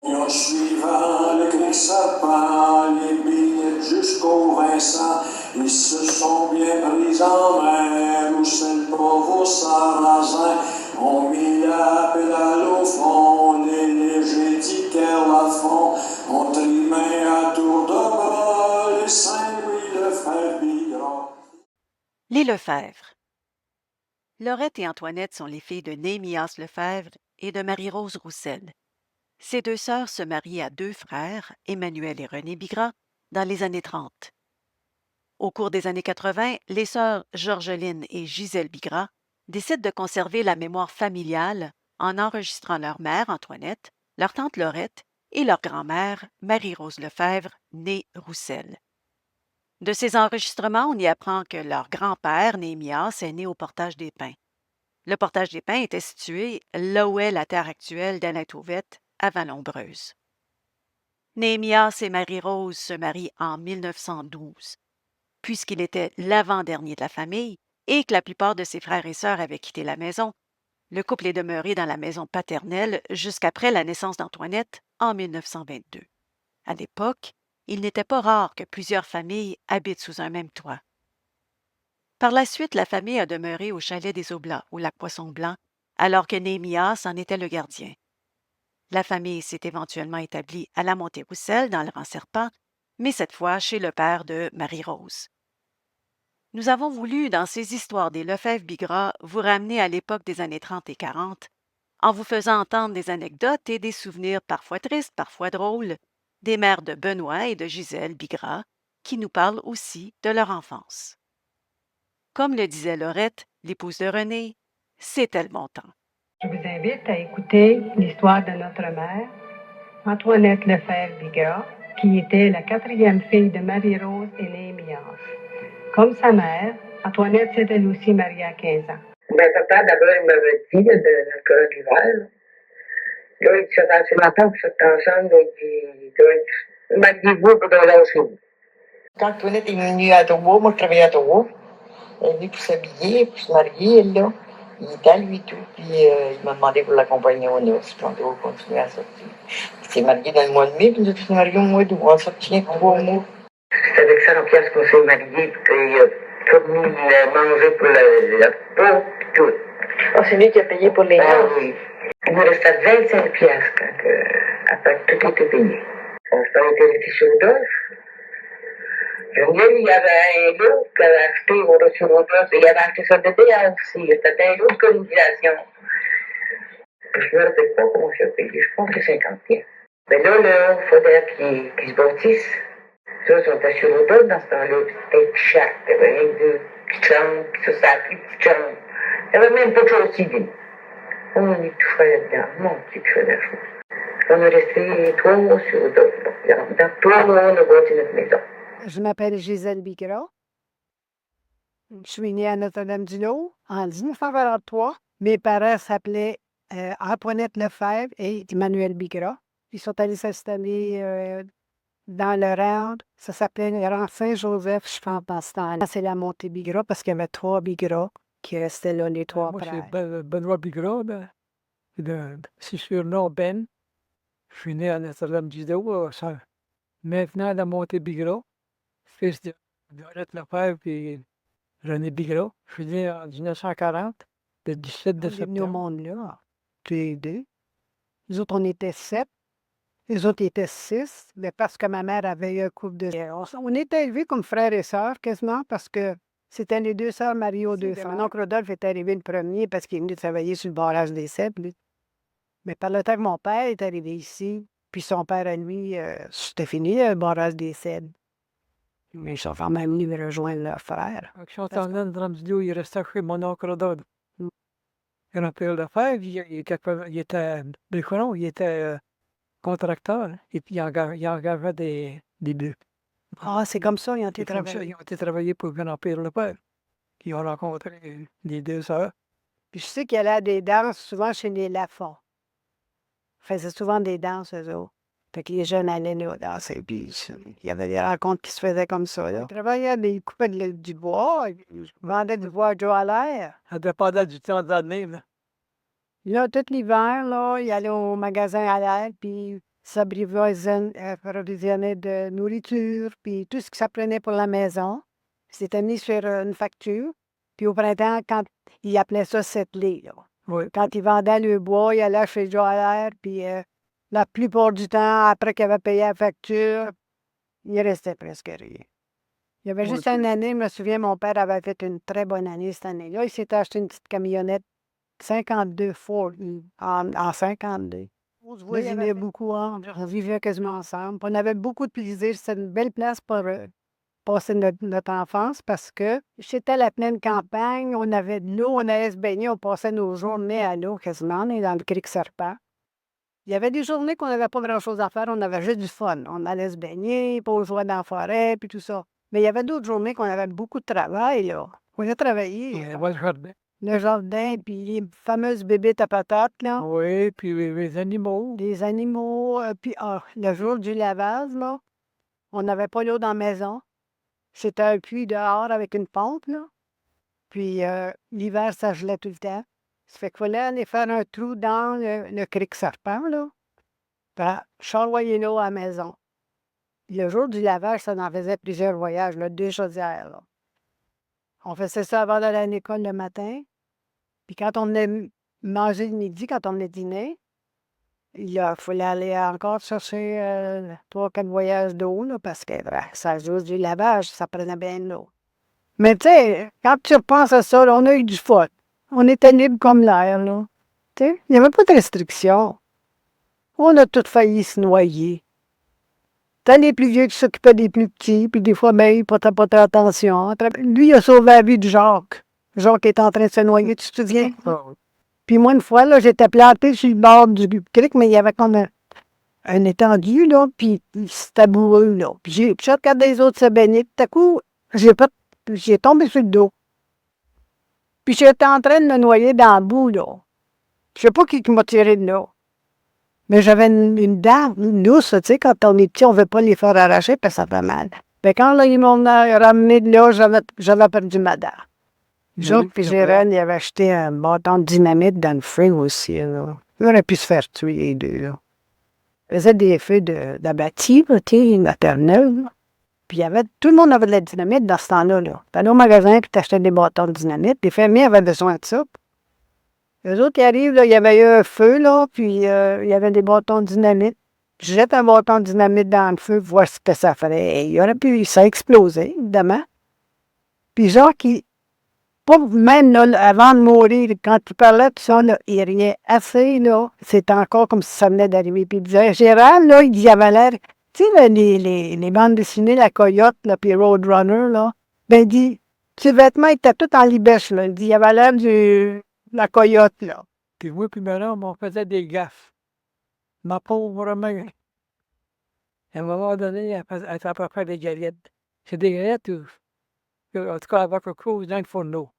En suivant le gris sapin, les billets jusqu'au Vincent, ils se sont bien pris en main, Roussel, Provost, Sarrazin, ont mis la pédale au fond, les légers tickets Lafont, ont trimé à tour de bras, les Saint-Louis, Lefebvre, Bigras. Les Lefebvre. Laurette et Antoinette sont les filles de Néhémias Lefebvre et de Marie-Rose Roussel. Ces deux sœurs se marient à deux frères, Emmanuel et René Bigras, dans les années 30. Au cours des années 80, les sœurs Georgeline et Gisèle Bigras décident de conserver la mémoire familiale en enregistrant leur mère, Antoinette, leur tante Laurette et leur grand-mère, Marie-Rose Lefebvre, née Roussel. De ces enregistrements, on y apprend que leur grand-père, Néhémias, est né au Portage des Pins. Le Portage des Pins était situé là où est la terre actuelle d'Anatouvette, à Vallombreuse. Néhémias et Marie-Rose se marient en 1912. Puisqu'il était l'avant-dernier de la famille et que la plupart de ses frères et sœurs avaient quitté la maison, le couple est demeuré dans la maison paternelle jusqu'après la naissance d'Antoinette en 1922. À l'époque, il n'était pas rare que plusieurs familles habitent sous un même toit. Par la suite, la famille a demeuré au chalet des Oblats, au lac Poisson-Blanc, alors que Néhémias en était le gardien. La famille s'est éventuellement établie à la Montée-Roussel, dans le Rang-Serpent, mais cette fois chez le père de Marie-Rose. Nous avons voulu, dans ces histoires des Lefebvre-Bigras, vous ramener à l'époque des années 30 et 40, en vous faisant entendre des anecdotes et des souvenirs parfois tristes, parfois drôles, des mères de Benoît et de Gisèle Bigras, qui nous parlent aussi de leur enfance. Comme le disait Laurette, l'épouse de René, c'était le bon temps. Je vous invite à écouter l'histoire de notre mère, Antoinette Lefebvre-Bigras, qui était la quatrième fille de Marie-Rose et Néhémias. Comme sa mère, Antoinette s'est elle aussi mariée à 15 ans. Ben, papa, d'abord, il m'avait dit, là, de notre colonne d'hiver, là, il dit, ça fait assez longtemps que vous êtes ensemble, là, il dit, mariez-vous pour donner au chou. Quand Antoinette est venue à Ottawa, moi, je travaillais à Ottawa, elle est venue pour s'habiller, pour se marier, elle, là. Il était à lui, tout, puis il m'a demandé pour l'accompagner au noces, puis on doit continuer à sortir. Il s'est marié dans le mois de mai, puis nous autres, on s'est mariés au mois d'août, on sortit 3 mois. C'est avec 100 piastres qu'on s'est mariés, puis il a fourni le manger pour la peau, puis tout. Oh, c'est lui qui a payé pour les Ah noces. oui. Il me restait 25 piastres quand, après que tout était payé. On s'est resté sur Rodolphe. Il y avait un lot qui avait acheté au-dessus de Rodolphe, et il avait acheté ça de théâtre aussi. C'était un lot de colonisation. Je ne me rappelle pas comment ça a payé. Je pense que 50 piastres. Mais là, il faudrait qu'ils se bâtissent. Ça, ils sont assis au dos dans ce temps-là. C'était une chatte. Il y avait rien que deux petites chambres, puis ça a pris petite chambre. Il n'y avait même pas de chose civile. On est tout fait là-dedans. Mon Dieu, que je fais la chose. On est resté 3 mois sur le dos. Dans 3 mois, on a bâti notre maison. Je m'appelle Gisèle Bigras. Je suis née à Notre-Dame-du-Lot en 1943. Mes parents s'appelaient Antoinette Lefebvre et Emmanuel Bigras. Ils sont allés s'installer dans le rang. Ça s'appelait le rang Saint-Joseph, je pense, dans ce temps-là. C'est la montée Bigras parce qu'il y avait 3 Bigras qui restaient là, les 3 Moi, frères. c'est Benoît Bigras, c'est surnom Ben. Je suis né à Notre-Dame-du-Lot, maintenant à la montée Bigras, fils de Laurette Lefebvre et René Bigras. Je suis né en 1940, le 17 de On est venus au septembre. monde là, tous les deux. Nous autres, on était 7. Les autres étaient 6, mais parce que ma mère avait eu un couple de... On était élevés comme frères et sœurs quasiment parce que c'était les 2 sœurs mariées aux 2 frères. Mon oncle Rodolphe est arrivé le premier parce qu'il est venu travailler sur le barrage des Cèpes, lui. Mais par le temps que mon père est arrivé ici, puis son père à lui, c'était fini le barrage des Cèpes. Mais ils sont quand même venus rejoindre leur frère. Quand je suis en Notre-Dame-du-Lot, il restait chez mon oncle Rodolphe. Grand-père Lefebvre, il était bricolon, il était contracteur, et puis il engageait des bœufs. Ah, c'est comme ça, ils ont été Et comme ça, travaillés. ils ont été travailler pour Grand-père Lefebvre. Ils ont rencontré les 2 sœurs. Puis je sais qu'il allait à des danses souvent chez les Lafont. Ils faisaient souvent des danses, eux autres. Fait que les jeunes allaient là danser, puis il y avait des rencontres qui se faisaient comme ça, là. Ils travaillaient, ils coupaient du bois, ils vendaient du bois à Joe à l'air. Ça dépendait du temps de l'année, là. Là, tout l'hiver, là, ils allaient au magasin à l'air, puis s'approvisionner de nourriture, puis tout ce que ça prenait pour la maison. C'était mis sur une facture. Puis au printemps, quand ils appelaient ça settler, là. Oui. Quand ils vendaient le bois, ils allaient chez Joël, puis la plupart du temps, après qu'ils avaient payé la facture, il restait presque rien. Il y avait Oui, juste puis- une année, je me souviens, mon père avait fait une très bonne année cette année-là. Il s'était acheté une petite camionnette 52 Ford en 52. On se voyait beaucoup, hein, on vivait quasiment ensemble. Puis on avait beaucoup de plaisir. C'était une belle place pour passer notre enfance parce que c'était la pleine campagne. On avait de l'eau, on allait se baigner, on passait nos journées à l'eau quasiment. On est dans le Crique Serpent. Il y avait des journées qu'on n'avait pas grand-chose à faire, on avait juste du fun. On allait se baigner, puis on jouait dans la forêt, puis tout ça. Mais il y avait d'autres journées qu'on avait beaucoup de travail, là. On a travaillé. Il y avait le jardin. Le jardin, puis les fameuses bébites à patates, là. Oui, puis les animaux. Des animaux, puis le jour du lavage, là, on n'avait pas l'eau dans la maison. C'était un puits dehors avec une pompe, là. Puis l'hiver, ça gelait tout le temps. Ça fait qu'il fallait aller faire un trou dans le Crique Serpent, là. Puis charloyer l'eau à la maison. Le jour du lavage, ça en faisait plusieurs voyages, là, 2 chaudières, là. On faisait ça avant d'aller à l'école le matin. Puis quand on venait manger le midi, quand on venait dîner, il fallait aller encore chercher 3-4 voyages d'eau, là, parce que ça joue du lavage, ça prenait bien de l'eau. Mais tu sais, quand tu repenses à ça, là, on a eu du fun. On était libre comme l'air, là. Tu sais, il n'y avait pas de restrictions. On a tous failli se noyer. T'as les plus vieux qui s'occupaient des plus petits, puis des fois, ben, ils portaient pas très attention. Lui, il a sauvé la vie de Jacques. Jacques était en train de se noyer, tu te souviens? Ah oui. Puis moi, une fois, là, j'étais plantée sur le bord du crique, mais il y avait comme un étendu, là, puis c'était boueux, là. Puis j'ai regardé les autres se baigner, puis tout à coup, j'ai tombé sur le dos. Puis j'étais en train de me noyer dans le bout, là. Je sais pas qui m'a tiré de là. Mais j'avais une dent, une douce, tu sais, quand on est petit, on veut pas les faire arracher parce que ça fait mal. Mais quand là, ils m'ont ramené de là, j'avais perdu ma dent. Jacques puis Jérôme, ils avaient acheté un bâton de dynamite dans le feu aussi, là. Ils auraient pu se faire tuer, les deux, là. Ils faisaient des feux d'abattis, là, tu sais, maternels, là. Puis tout le monde avait de la dynamite dans ce temps-là, là. T'allais au magasin puis t'achetais des bâtons de dynamite. Les fermiers avaient besoin de ça. Les autres, ils arrivent, là, il y avait eu un feu, là, puis il y avait des bâtons de dynamite. Je jette un bâton de dynamite dans le feu, voir ce que ça ferait. Et il aurait pu, ça a explosé, évidemment. Puis Jacques, pas même là, avant de mourir, quand il parlait de ça, là, il riait assez, là. C'était encore comme si ça venait d'arriver. Puis il disait, Gérald, là, il avait l'air, tu sais, là, les bandes dessinées, la Coyote, là, puis Roadrunner, là. Ben, il dit, ses vêtements étaient tous en libèche, là. Il dit, il avait l'air la Coyote, là. Puis moi, puis madame, on faisait des gaffes. Ma pauvre mère. À un moment donné, elle fait à peu près des galettes. C'est des galettes, en tout cas, avec le close dans le fourneau.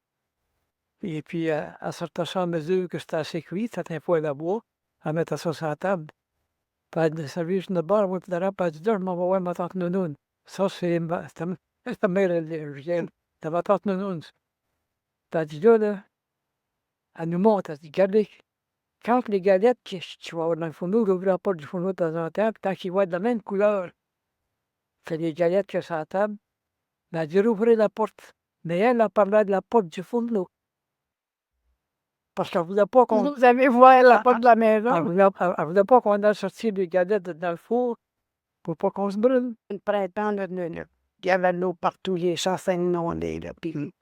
Et puis, elle sortait ça à mesure que c'était assez cuit, c'était un poêle à bois. Elle mettait ça sur la table. Puis elle dit, servir sur le bord, moi, puis elle dit, je m'en vais voir ma tante Nounoune. Ça, c'était ma mère, c'était ma tante Nounoune. Puis elle dit, là, elle nous montre, elle dit, regardez, quand les galettes que tu vas avoir dans le fourneau, ouvre la porte du fourneau de temps en temps, puis tant qu'ils vont être de la même couleur, c'est les galettes que sur la table. Mais elle dit, rouvrez la porte. Mais elle parlait de la porte du fourneau. Parce qu'elle ne voulait pas qu'on. Vous avez voir la porte de la maison. Elle voulait pas qu'on aille sortir les galettes dans le four pour pas qu'on se brûle. Le printemps, là, il y avait de l'eau partout, les champs inondés, là. Puis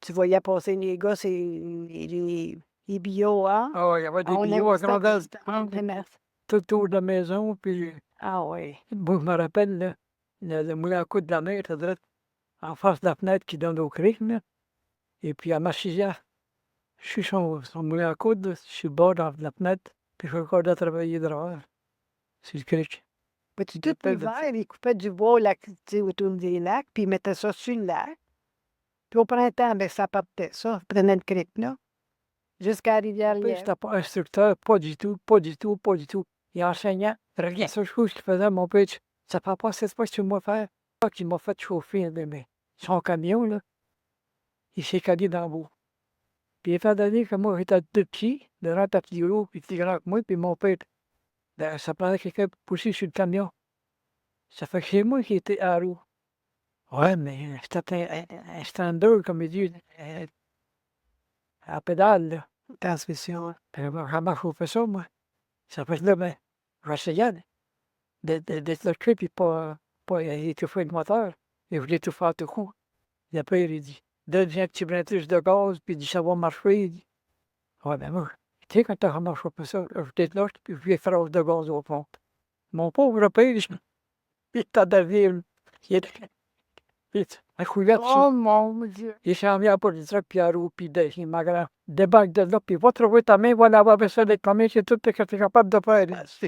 tu voyais passer les gars, c'est les bio, hein? Ah, il y avait des On billots à aime ça, grandeur tout le temps. tout autour de la maison. Puis, Ah oui. moi, je me rappelle, là, le moulin à coude de la mer, était direct en face de la fenêtre qui donne au crique, là. Et puis, à Machisia, je suis son moulin à coude, je suis bord de la fenêtre, puis je regarde à travailler dehors, sur le crique. Mais tout rappelle de l'hiver, ils coupaient du bois là, tu sais, autour des lacs, puis ils mettaient ça sur le lac. Puis au printemps, ben, ça partait, ça prenait le crique, là, jusqu'à la rivière Puis, Lièvre. j'étais pas instructeur, pas du tout, pas du tout, pas du tout. Et enseignant, rien. La seule chose qu'il faisait, mon père, ça ne pas cette fois que tu m'as fait. C'est qui m'a fait chauffer, mais son camion, là, il s'est calé dans le bout. Puis, étant donné que moi, j'étais tout petit, de rentrer à petit gros, puis plus grand que moi, puis mon père, Ça prendrait quelqu'un pour pousser sur le camion. Ça fait que c'est moi qui étais à la roue. Ouais, mais c'était un stander, comme il dit, à pédale, là. Transmission. Comment je fais ça, moi? Ça fait que là, ben, j'essayais d'être le cul puis pas étouffer le moteur. Il voulait tout faire tout coup. Et après, il dit, donne-lui un petit brintage de gaz, puis il dit, ça va marcher. Il dit, ouais, ben moi, tu sais, quand ça ne marche pas ça, je déclenche, puis je lui phrase de gaz au fond. Mon pauvre père, il t'a d'avis, il est vite, un couvert dessus. Oh mon Dieu! Il s'en vient pour le truc, puis à roue, puis il m'a grand. Débarque de là, puis va trouver ta main, va l'avoir besoin d'être combien, c'est tout ce que tu es capable de faire. Ah,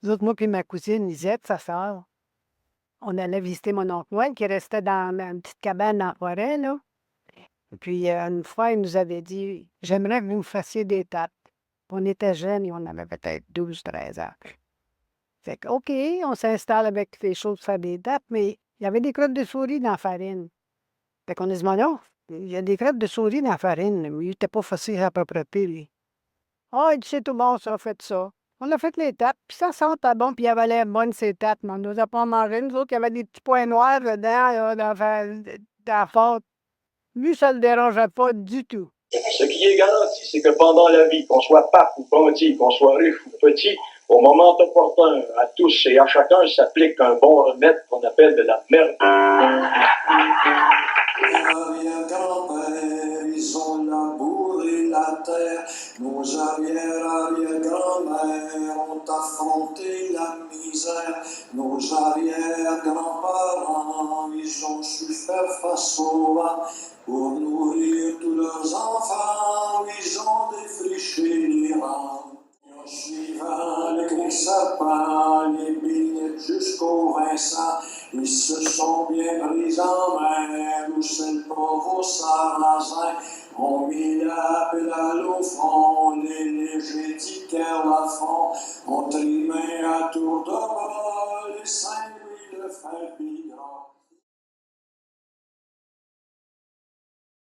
nous autres, moi puis ma cousine Lisette, sa sœur, on allait visiter mon oncle Noël qui restait dans une petite cabane dans la forêt, là. Puis une fois, il nous avait dit: «J'aimerais que vous me fassiez des tapes». On était jeunes et on avait peut-être 12, 13 ans. Fait que OK, on s'installe avec les choses pour faire des tapes, mais il y avait des crottes de souris dans la farine. Fait qu'on a dit: «Mais non, il y a des crottes de souris dans la farine». Mais il était pas facile à papoter, lui. «Ah, il dit: "C'est tout bon ça, faites ça"». On a fait les tapes, puis ça sentait bon, puis il avait l'air bonne ces tapes, mais on nous a pas mangé. Nous autres, il y avait des petits points noirs dedans, là, dans la pâte. Lui, ça le dérangeait pas du tout. Ce qui est garanti, c'est que pendant la vie, qu'on soit pape ou bandit, qu'on soit riche ou petit, au moment opportun, à tous et à chacun s'applique un bon remède qu'on appelle de la merde. Arrière-grand-pères, ils ont labouré la terre. Nos arrière-arrière-grand-mères ont affronté la misère. Nos arrière-grands-parents, ils ont su faire face au vent. Pour nourrir tous leurs enfants, ils ont défriché les rangs. En suivant le gris serpent, les billettes jusqu'au Vincent, ils se sont bien brisés en mer, où c'est le pauvre sarrasin. On mit la pédale au front, les légers tickets à fond, on trimait à tour de bras les Saint-Louis de Frère Bigras.